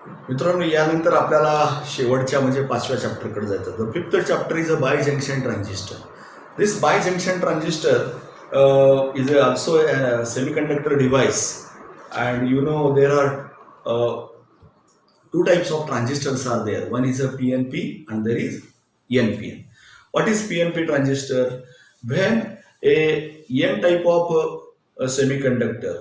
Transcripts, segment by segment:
मित्रांनो, यानंतर आपल्याला शेवटच्या म्हणजे 5व्या चॅप्टरकडे जायचं. The fifth chapter is a bi junction transistor. This bi junction transistor is also a semiconductor device, and you know there are two types of transistors are there. One is a PNP and there is NPN. What is PNP transistor? When a N type of semiconductor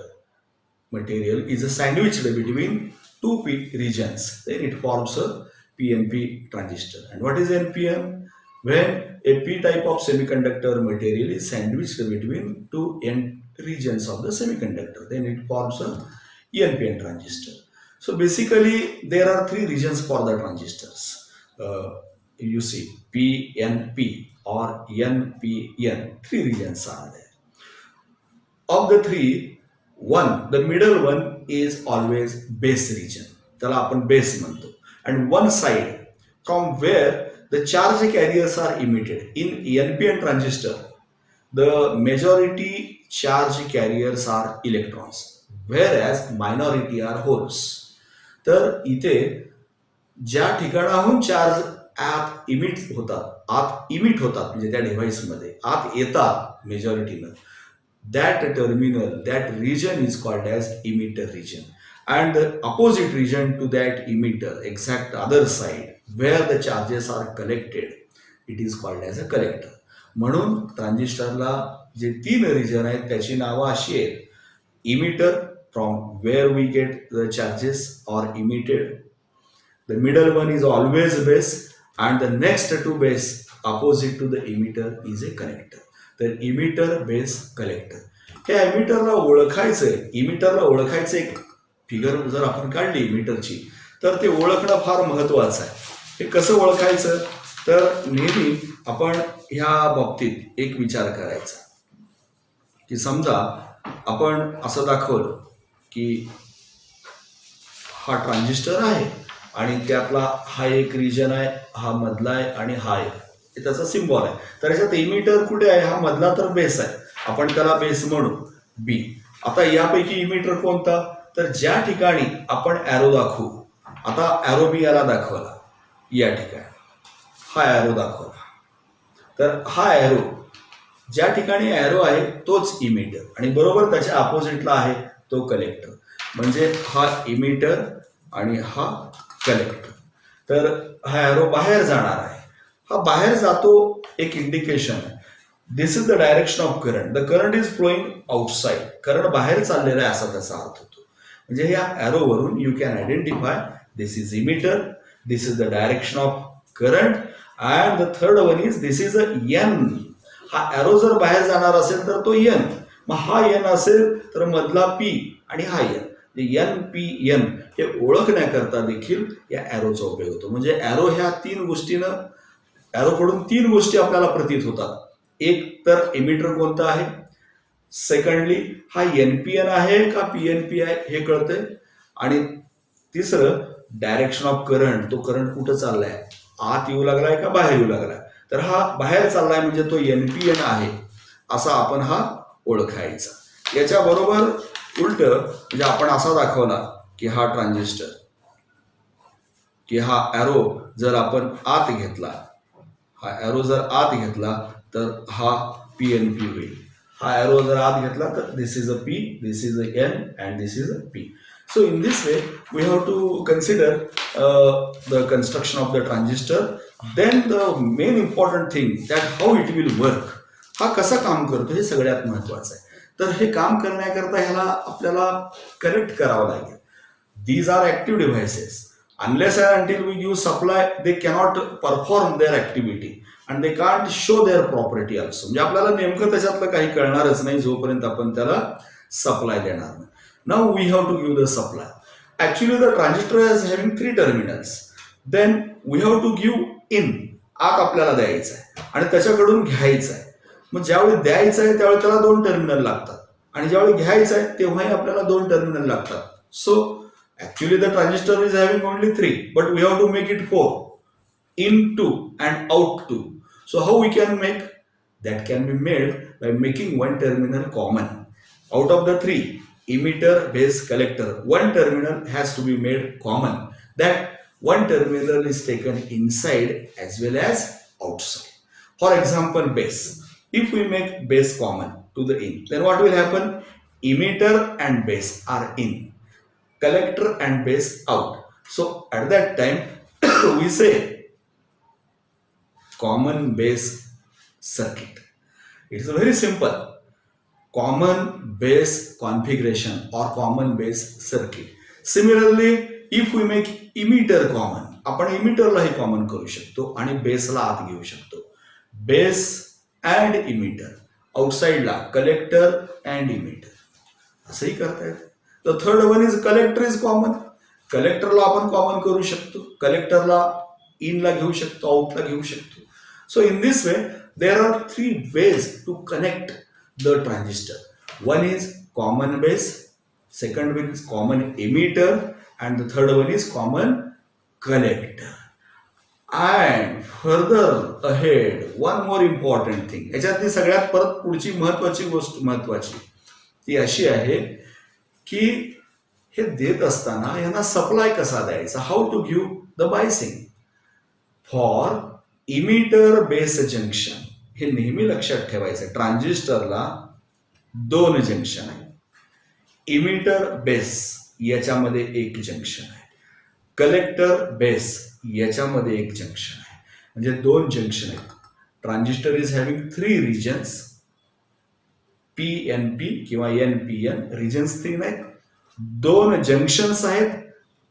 material is sandwiched between two regions, then it forms a PNP transistor. And what is NPN? When a P type of semiconductor material is sandwiched between two N regions of the semiconductor, then it forms a NPN transistor. So basically there are three regions for the transistors. You see PNP or NPN, three regions are there. Of the three, the middle one is always base region, त्याला आपण base म्हणतो. And one side from where the charge carriers are emitted. In NPN transistor, the majority charge carriers are electrons, whereas minority are holes. तर इथे ज्या ठिकाणाहून charge आत emit होतात म्हणजे त्या डिव्हाइसमध्ये आत येतात मेजॉरिटीनं, that terminal, that region is called as emitter region, and the opposite region to that emitter, exact other side where the charges are collected, it is called as a collector. म्हणून ट्रान्झिस्टरला जे तीन रिजन आहेत त्याची नावं अशी आहेत. Emitter, from where we get the charges or emitted. The middle one is always base, and the next to base opposite to the emitter is a collector. तर इमिटर, बेस, कलेक्टर. हे इमिटरला ओळखायचं एक figure जर आपण काढली इमिटरची तर ते ओळखणं फार महत्वाचं आहे. हे कसं ओळखायचं तर नेहमी आपण ह्या बाबतीत एक विचार करायचा की समजा आपण असं दाखवलं की हा ट्रान्झिस्टर आहे आणि त्यातला हा एक रिजन आहे, हा मधला आहे आणि हा एक, हे त्याचा सिम्बॉल आहे. तर याच्यात इमिटर कुठे आहे? हा मधला तर बेस आहे, आपण त्याला बेस म्हणू बी. आता यापैकी इमिटर कोणता? तर ज्या ठिकाणी आपण ॲरो दाखवू, आता ॲरो बी याला दाखवला, या ठिकाणी हा ॲरो दाखवला, तर हा ॲरो ज्या ठिकाणी ॲरो आहे तोच इमिटर आणि बरोबर त्याच्या अपोजिटला आहे तो कलेक्टर. म्हणजे हा इमिटर आणि हा कलेक्टर. तर हा ॲरो बाहेर जाणार आहे, हा बाहेर जातो एक इंडिकेशन आहे. This is the direction of current. The current is flowing outside. Current बाहेर चाललेला आहे असा त्याचा अर्थ होतो. म्हणजे या ॲरोवरून you can identify this is emitter, this is the direction of current, and the third one is this is a N. हा ॲरो जर बाहेर जाणार असेल तर तो एन, मग हा एन असेल तर मधला पी आणि हा एन. एन पी एन हे ओळखण्याकरता देखील या ॲरोचा उपयोग होतो. म्हणजे ॲरो ह्या तीन गोष्टीनं, ॲरोकडून तीन गोष्टी आपल्याला प्रतीत होतात. एक तर इमिटर कोणता आहे, सेकंडली हा एनपीएन आहे का पीएनपी आहे हे कळतंय, आणि तिसरं डायरेक्शन ऑफ करंट, तो करंट कुठं चाललाय, आत येऊ लागलाय का बाहेर येऊ लागलाय. तर हा बाहेर चाललाय म्हणजे तो एनपीएन आहे असा आपण हा ओळखायचा. याच्याबरोबर उलट म्हणजे आपण असा दाखवला की हा ट्रान्झिस्टर, की हा ॲरो जर आपण आत घेतला, हा ॲरो जर आत घेतला तर हा पी एन पी होईल. हा ॲरो जर आत घेतला तर this is a P, this is a N and this is a P. So in this way we have to consider the construction of the transistor. Then the main important thing that how it will work, हा कसा काम करतो हे सगळ्यात महत्वाचं आहे. तर हे काम करण्याकरता ह्याला आपल्याला कनेक्ट करावं लागेल. These are active devices. Unless and until we give supply, they cannot perform their activity and they can't show their property also. म्हणजे आपल्याला नेमकं त्याच्यातलं काही कळणारच नाही जोपर्यंत आपण त्याला सप्लाय देणार नाही. Now we have to give the supply. Actually the transistor is having three terminals. Then we have to give in. आत आपल्याला द्यायचं आहे आणि त्याच्याकडून घ्यायचं आहे. मग ज्यावेळी द्यायचं आहे त्यावेळी त्याला दोन टर्मिनल लागतात आणि ज्यावेळी घ्यायचं आहे तेव्हाही आपल्याला दोन टर्मिनल लागतात. So actually the transistor is having only three, but we have to make it four. In two and out two. So how we can make? That can be made by making one terminal common. Out of the three, emitter, base, collector, one terminal has to be made common. that one terminal is taken inside as well as outside. For example, base. If we make base common to the in, then what will happen? Emitter and base are in, collector and base out. So at that time, we say common base circuit. It is very simple. Common base configuration or common base circuit. Similarly, if we make emitter common, आपण इमिटरलाही common करू शकतो आणि बेसला आत घेऊ शकतो. Base and emitter, आउटसाइडला collector and emitter, असंही करता येतं. The third one is collector is common. कलेक्टरला आपण कॉमन करू शकतो, कलेक्टरला इनला घेऊ शकतो, आउटला घेऊ शकतो. So in this way there are 3 ways to connect the transistor. One is common base, second one is common emitter, and the third one is common collector. And further ahead, one more important thing. याच्यातली सगळ्यात परत पुढची महत्वाची गोष्ट महत्वाची ती अशी आहे की हे देत असताना यांना सप्लाय कसा द्यायचा, how to give the biasing. For emitter base junction हे नेहमी लक्षात ठेवायचं. ट्रान्झिस्टरला 2 जंक्शन आहे. इमिटर बेस याच्यामध्ये 1 जंक्शन आहे, कलेक्टर बेस याच्यामध्ये 1 जंक्शन आहे, म्हणजे 2 जंक्शन आहेत. Transistor is having 3 regions, PNP किंवा NPN रिजन्स 3 आहेत, 2 जंक्शन्स आहेत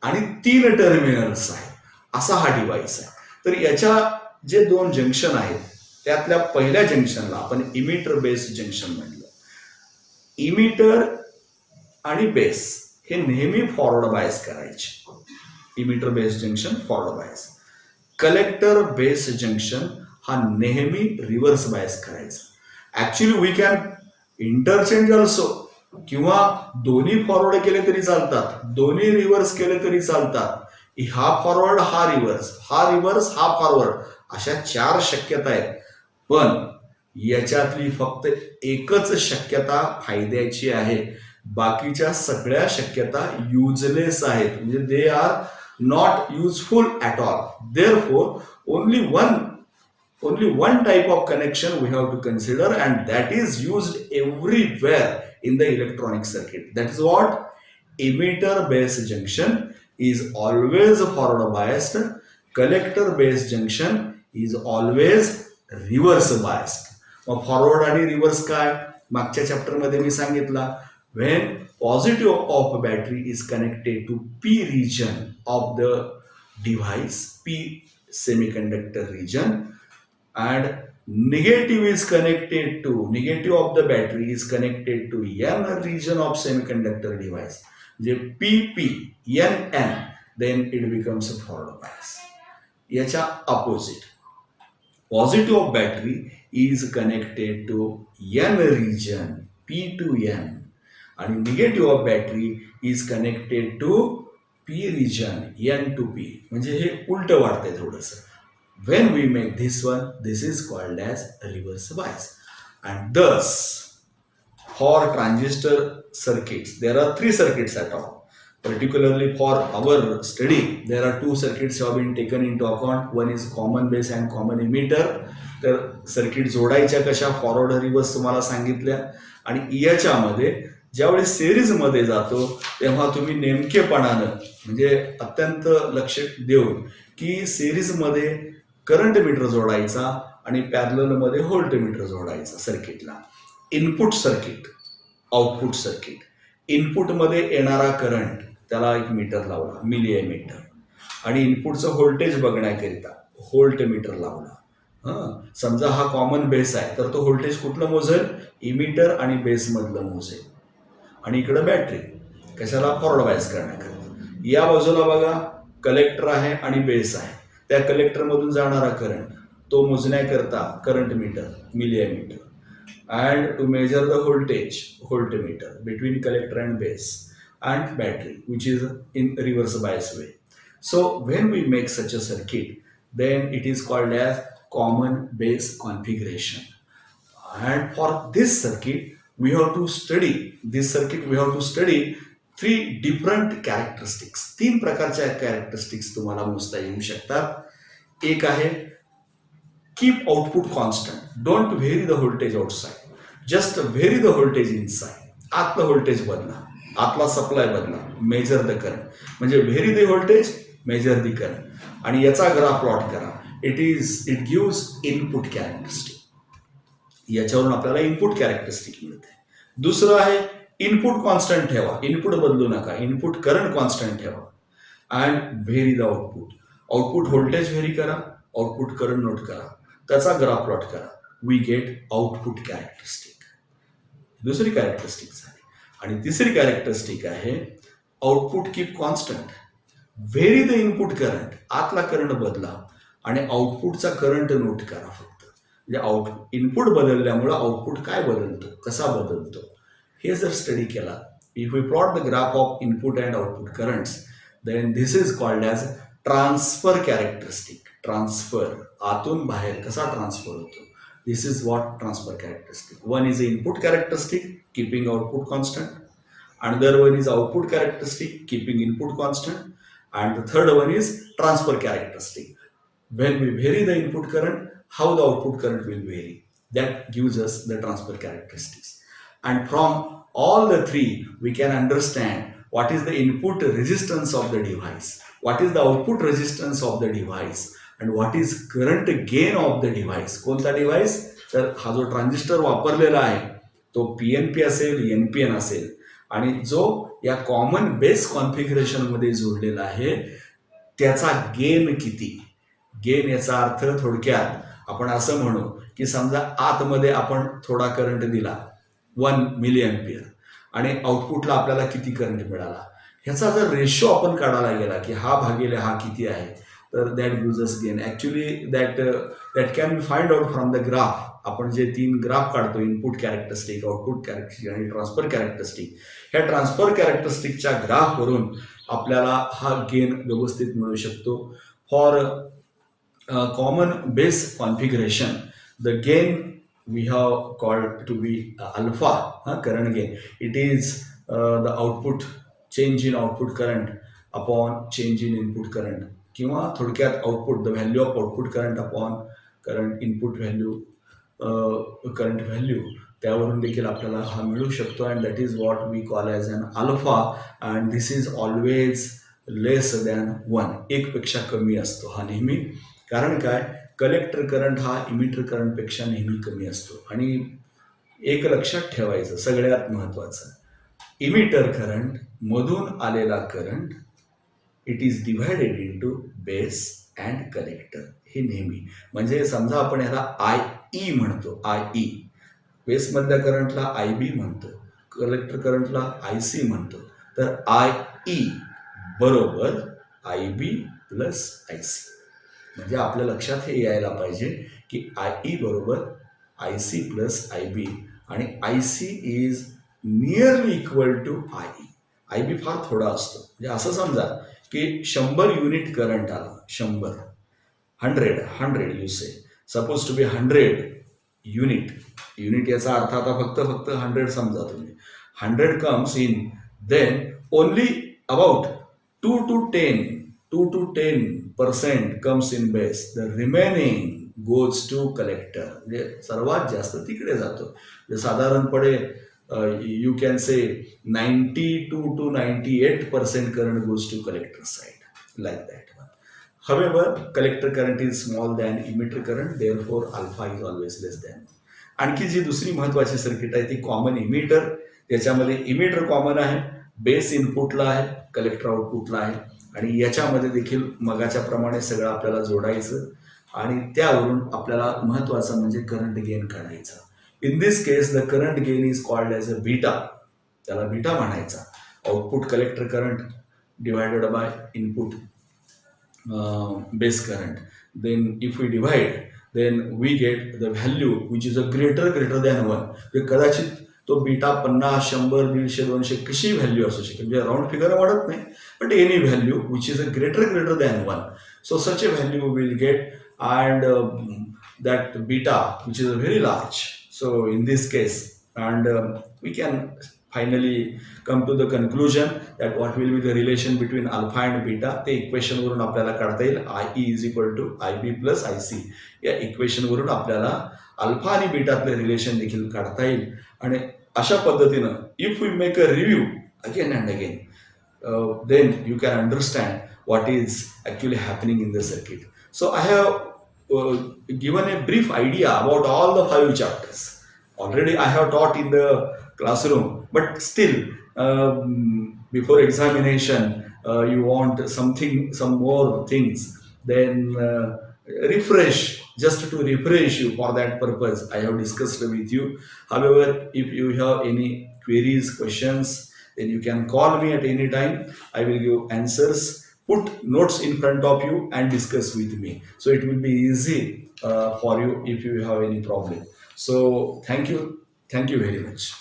आणि 3 टर्मिनल्स आहेत. असा हा डिव्हाइस आहे. तर याच्या जे 2 जंक्शन आहेत त्यातल्या पहिल्या जंक्शनला आपण इमिटर बेस जंक्शन म्हणलं. इमिटर आणि बेस हे नेहमी फॉरवर्ड बायस करायचे. Emitter base junction forward bias. Collector base junction हा नेहमी रिव्हर्स बायस करायचा. Actually we can interchange also, किंवा दोन्ही फॉरवर्ड केले तरी चालतात, दोन्ही रिव्हर्स केले तरी चालतात. हा फॉरवर्ड हा रिव्हर्स, हा रिव्हर्स हा फॉरवर्ड, अशा 4 शक्यता आहेत. पण याच्यातली फक्त एकच शक्यता फायद्याची आहे. बाकीच्या सगळ्या शक्यता युजलेस आहेत, म्हणजे they are not useful at all. Therefore only one type of connection we have to consider, and that is used everywhere in the electronic circuit. That is what emitter base junction is always forward biased, collector based junction is always reverse biased. मग forward आणि reverse काय, मागच्या chapter मध्ये मी सांगितला. when positive of battery is connected to P region of the device, P semiconductor region, and negative of the battery is connected to N region of semiconductor device, जे PP, NN, then it becomes a forward bias. याच्या opposite, positive of battery is connected to N region, P to N, आणि negative of battery is connected to P region, N to P. म्हणजे हे उलट वाढतंय थोडंसं. When we make this one, this is called as reverse bias. And thus, for transistor circuits, there are 3 circuits at all. Particularly for our study, there are 2 circuits have been taken into account. One is common base and common emitter. तर circuit जोडायच्या कशा, forward reverse तुम्हाला सांगितल्या. आणि याच्यामध्ये ज्यावेळी सिरीजमध्ये जातो तेव्हा तुम्ही नेमकेपणानं, म्हणजे अत्यंत लक्ष देऊन, की सिरीजमध्ये करंट मीटर जोडायचा आणि पॅरललमध्ये व्होल्ट मीटर जोडायचा सर्किटला. Input circuit, output circuit. इनपुटमध्ये येणारा करंट त्याला 1 मीटर लावला, मिली मीटर, आणि इनपुटचं व्होल्टेज बघण्याकरिता व्होल्ट मीटर लावला. समजा हा कॉमन बेस आहे तर तो व्होल्टेज कुठलं मोजेल, इमिटर आणि बेस मधलं मोजेल. आणि इकडे बॅटरी कशाला, फॉरवर्ड बायस करण्याकरिता. या बाजूला बघा कलेक्टर आहे आणि बेस आहे, त्या कलेक्टर मधून जाणारा करंट तो मोजण्याकरता current meter, milli meter. And to measure the voltage, voltmeter between collector and base, and battery, which is in reverse bias way. So when we make such a circuit, then it is called as common base configuration. And for this circuit we have to study three different characteristics, 3 प्रकारच्या characteristics तुम्हाला मोजता येऊ शकतात. एक आहे keep output constant, don't very the voltage outside, just very the voltage inside. आतलं voltage बदला, आतला सप्लाय बदला, मेजर द करंट. म्हणजे very the voltage, measure the current. आणि याचा ग्राफ प्लॉट करा. It gives input characteristic. याच्यावरून आपल्याला इनपुट कॅरेक्टरिस्टिक मिळते. दुसरं आहे इनपुट कॉन्स्टंट ठेवा, इनपुट बदलू नका, इनपुट करंट कॉन्स्टंट ठेवा. And vary the output, output voltage vary करा, आउटपुट करंट नोट करा, त्याचा ग्राफ प्लॉट करा. We get output characteristic. दुसरी कॅरेक्टरिस्टिक झाली. आणि तिसरी कॅरेक्टरिस्टिक आहे output keep constant, vary the input current, आतला करंट बदला आणि आउटपुटचा करंट नोट करा फक्त. म्हणजे इनपुट बदलल्यामुळं आउटपुट काय बदलतो, कसा बदलतो, हे जर स्टडी केला, if we plot the graph of input and output currents, then this is called as transfer characteristic. Transfer, आतून बाहेर कसा ट्रान्सफर होतो, this is what transfer characteristic. One is input characteristic keeping output constant, another one is output characteristic keeping input constant, and the third one is transfer characteristic. When we vary the input current, how the output current will vary. That gives us the transfer characteristics. And from all the three, we can understand what is the input resistance of the device, what is the output resistance of the device, and what is current gain of the device. कोणता device? तर हा जो transistor वापरलेला आहे तो PNP असेल, NPN असेल, आणि जो या कॉमन बेस कॉन्फिगरेशनमध्ये जोडलेला आहे त्याचा गेन किती. गेन याचा अर्थ थोडक्यात आपण असं म्हणू की समजा आतमध्ये आपण थोडा करंट दिला 1 मिलीअँपियर आणि आउटपुटला आपल्याला किती करंट मिळाला, ह्याचा जर रेशो आपण काढायला गेला की हा भागिले हा किती आहे, तर that gives us gain. Actually that can be find out from the graph. आपण जे 3 ग्राफ काढतो, इनपुट कॅरेक्टरिस्टिक, आउटपुट कॅरेक्टरिस्टिक आणि ट्रान्सफर कॅरेक्टरिस्टिक, ह्या ट्रान्सफर कॅरेक्टरिस्टिकच्या ग्राफवरून आपल्याला हा गेन व्यवस्थित मिळू शकतो. For common base configuration the gain we have called to be alpha, current gain. It is the output change in output current upon change in input current, किंवा थोडक्यात output the value of output current upon current input value, current value, त्यावरून देखील आपल्याला हा मिळू शकतो. And that is what we call as an alpha. And this is always less than 1, 1 पेक्षा कमी असतो हा नेहमी. कारण काय, कलेक्टर करंट हा इमिटर करंटपेक्षा नेहमी कमी असतो. आणि एक लक्षात ठेवायचं सगळ्यात महत्त्वाचं, इमिटर करंट मधून आलेला current it is divided into base and collector. हे नेहमी, म्हणजे समजा आपण ह्याला IE म्हणतो, IE, बेसमधल्या करंटला IB म्हणतो, कलेक्टर करंटला IC म्हणतो, तर IE बरोबर IB प्लस IC. म्हणजे आपल्या लक्षात हे यायला पाहिजे की IE बरोबर IC प्लस IB आणि IC is nearly equal to IE. IB फार थोडा असतो. म्हणजे असं समजा की 100 युनिट करंट आला, 100 you say, suppose to be 100 unit याचा अर्थ आता फक्त 100 समजा तुम्ही. 100 comes in, then only about 2 to 10% comes in base, the remaining goes to collector. म्हणजे सर्वात जास्त तिकडे जातो. म्हणजे साधारणपणे you can say 92 to 98% current goes to collector side, like that. However, collector current is small than emitter current, therefore alpha is always less than. आणखी जी दुसरी महत्वाची सर्किट आहे ती कॉमन इमिटर. त्याच्यामध्ये इमिटर कॉमन आहे, बेस इनपुटला आहे, collector आउटपुटला आहे, आणि याच्यामध्ये देखील मगाच्या प्रमाणे सगळं आपल्याला जोडायचं आणि त्यावरून आपल्याला महत्वाचं म्हणजे करंट गेन काढायचा. In this case the current gain is called as a beta. त्याला बीटा म्हणायचा. Output collector current divided by input base current. Then if we divide, then we get the value which is a greater than 1. कदाचित तो beta 50, 100, 150, 200 कशी value असू शकेल, म्हणजे round figure वाढत नाही, but any value which is a greater than 1. So such a value we will get, and that beta which is a very large. So in this case, and we can finally come to the conclusion that what will be the relation between alpha and beta ते equation वरून आपल्याला काढता येईल. IE is equal to IB plus IC या equation वरून आपल्याला alpha आणि बीटातले relation देखील काढता येईल. आणि अशा पद्धतीनं if we make a review again and again then you can understand what is actually happening in the circuit. So I have given a brief idea about all the 5 chapters. Already I have taught in the classroom, but still before examination you want some more things, then refresh, just to refresh you. For that purpose I have discussed with you. However, if you have any queries, questions, then you can call me at any time. I will give answers. Put notes in front of you and discuss with me. So it will be easy for you if you have any problem. So thank you very much.